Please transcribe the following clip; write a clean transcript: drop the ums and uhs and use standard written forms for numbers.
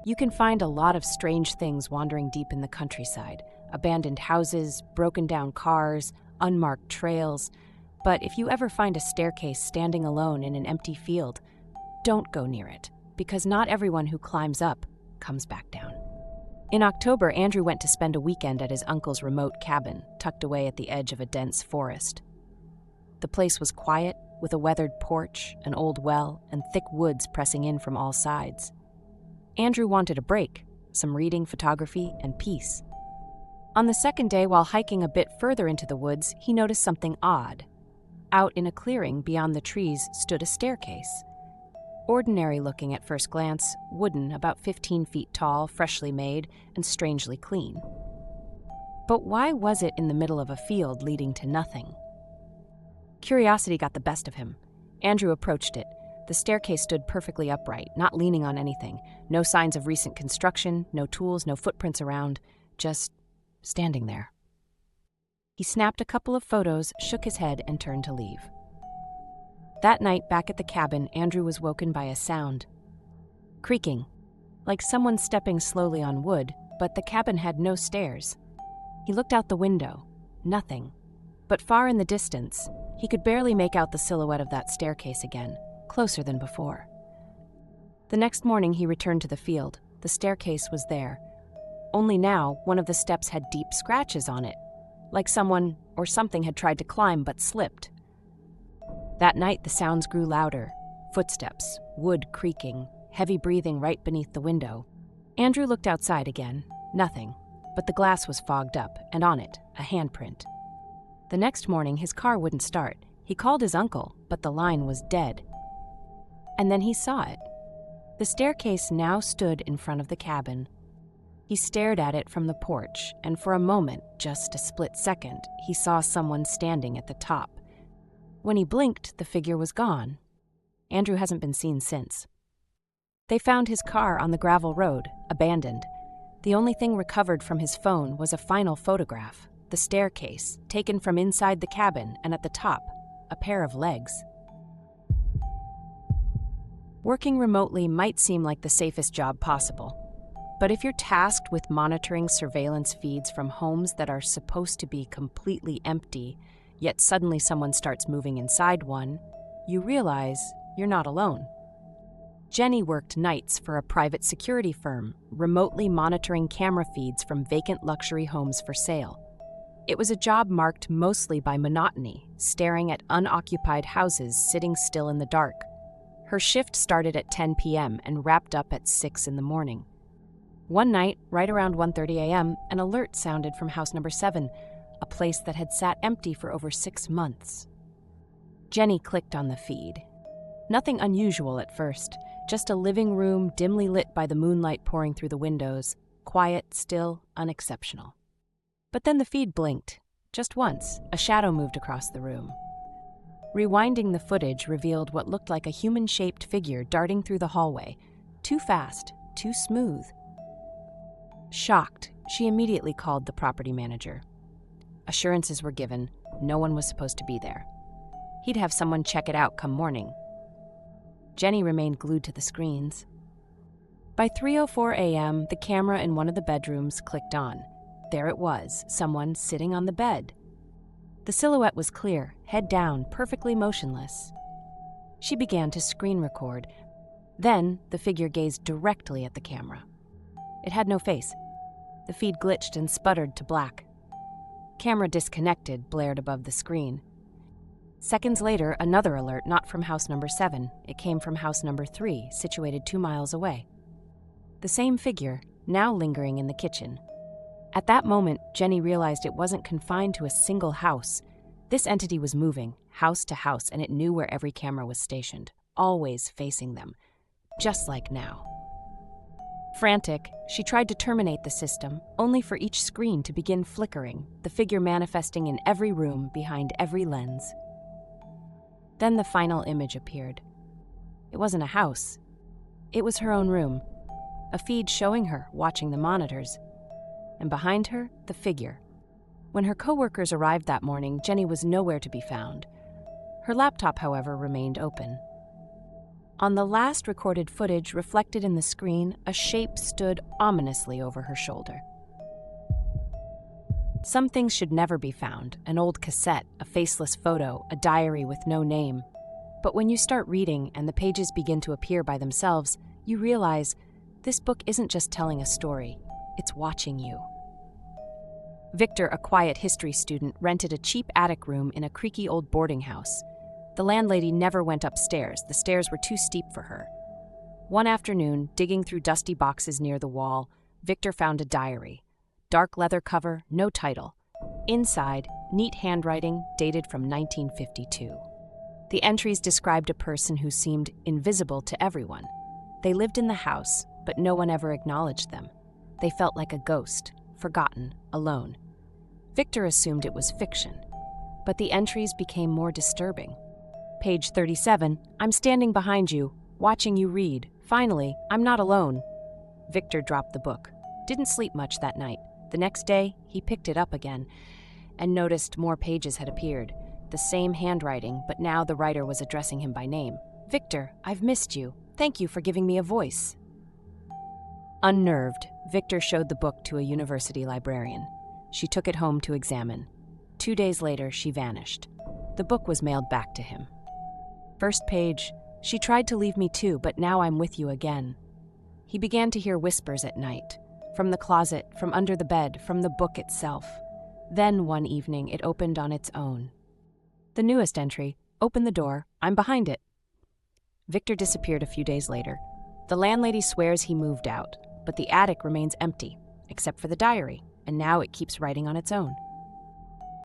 You can find a lot of strange things wandering deep in the countryside: abandoned houses, broken down cars, unmarked trails. But if you ever find a staircase standing alone in an empty field, don't go near it, because not everyone who climbs up comes back down. In October, Andrew went to spend a weekend at his uncle's remote cabin, tucked away at the edge of a dense forest. The place was quiet, with a weathered porch, an old well, and thick woods pressing in from all sides. Andrew wanted a break, some reading, photography, and peace. On the second day, while hiking a bit further into the woods, he noticed something odd. Out in a clearing beyond the trees stood a staircase. Ordinary looking at first glance, wooden, about 15 feet tall, freshly made, and strangely clean. But why was it in the middle of a field leading to nothing? Curiosity got the best of him. Andrew approached it. The staircase stood perfectly upright, not leaning on anything. No signs of recent construction, no tools, no footprints around, just standing there. He snapped a couple of photos, shook his head, and turned to leave. That night, back at the cabin, Andrew was woken by a sound. Creaking, like someone stepping slowly on wood, but the cabin had no stairs. He looked out the window. Nothing. But far in the distance, he could barely make out the silhouette of that staircase again, closer than before. The next morning, he returned to the field. The staircase was there. Only now, one of the steps had deep scratches on it, like someone or something had tried to climb but slipped. That night, the sounds grew louder. Footsteps, wood creaking, heavy breathing right beneath the window. Andrew looked outside again. Nothing, but the glass was fogged up, and on it, a handprint. The next morning, his car wouldn't start. He called his uncle, but the line was dead. And then he saw it. The staircase now stood in front of the cabin. He stared at it from the porch, and for a moment, just a split second, he saw someone standing at the top. When he blinked, the figure was gone. Andrew hasn't been seen since. They found his car on the gravel road, abandoned. The only thing recovered from his phone was a final photograph, the staircase, taken from inside the cabin, and at the top, a pair of legs. Working remotely might seem like the safest job possible. But if you're tasked with monitoring surveillance feeds from homes that are supposed to be completely empty, yet suddenly someone starts moving inside one, you realize you're not alone. Jenny worked nights for a private security firm, remotely monitoring camera feeds from vacant luxury homes for sale. It was a job marked mostly by monotony, staring at unoccupied houses sitting still in the dark. Her shift started at 10 p.m. and wrapped up at 6 in the morning. One night, right around 1:30 a.m., an alert sounded from house number 7, a place that had sat empty for over 6 months. Jenny clicked on the feed. Nothing unusual at first, just a living room dimly lit by the moonlight pouring through the windows, quiet, still, unexceptional. But then the feed blinked. Just once, a shadow moved across the room. Rewinding the footage revealed what looked like a human-shaped figure darting through the hallway. Too fast, too smooth. Shocked, she immediately called the property manager. Assurances were given, no one was supposed to be there. He'd have someone check it out come morning. Jenny remained glued to the screens. By 3:04 a.m., the camera in one of the bedrooms clicked on. There it was, someone sitting on the bed. The silhouette was clear, head down, perfectly motionless. She began to screen record. Then, the figure gazed directly at the camera. It had no face. The feed glitched and sputtered to black. Camera disconnected blared above the screen. Seconds later, another alert, not from house number 7. It came from house number 3, situated 2 miles away. The same figure, now lingering in the kitchen. At that moment, Jenny realized it wasn't confined to a single house. This entity was moving, house to house, and it knew where every camera was stationed, always facing them, just like now. Frantic, she tried to terminate the system, only for each screen to begin flickering, the figure manifesting in every room, behind every lens. Then the final image appeared. It wasn't a house. It was her own room, a feed showing her watching the monitors, and behind her, the figure. When her coworkers arrived that morning, Jenny was nowhere to be found. Her laptop, however, remained open. On the last recorded footage reflected in the screen, a shape stood ominously over her shoulder. Some things should never be found: an old cassette, a faceless photo, a diary with no name. But when you start reading and the pages begin to appear by themselves, you realize this book isn't just telling a story, it's watching you. Victor, a quiet history student, rented a cheap attic room in a creaky old boarding house. The landlady never went upstairs. The stairs were too steep for her. One afternoon, digging through dusty boxes near the wall, Victor found a diary. Dark leather cover, no title. Inside, neat handwriting dated from 1952. The entries described a person who seemed invisible to everyone. They lived in the house, but no one ever acknowledged them. They felt like a ghost, forgotten, alone. Victor assumed it was fiction, but the entries became more disturbing. Page 37, I'm standing behind you, watching you read. Finally, I'm not alone. Victor dropped the book. Didn't sleep much that night. The next day, he picked it up again and noticed more pages had appeared. The same handwriting, but now the writer was addressing him by name. Victor, I've missed you. Thank you for giving me a voice. Unnerved, Victor showed the book to a university librarian. She took it home to examine. 2 days later, she vanished. The book was mailed back to him. First page, she tried to leave me too, but now I'm with you again. He began to hear whispers at night, from the closet, from under the bed, from the book itself. Then one evening, it opened on its own. The newest entry, open the door, I'm behind it. Victor disappeared a few days later. The landlady swears he moved out, but the attic remains empty, except for the diary, and now it keeps writing on its own.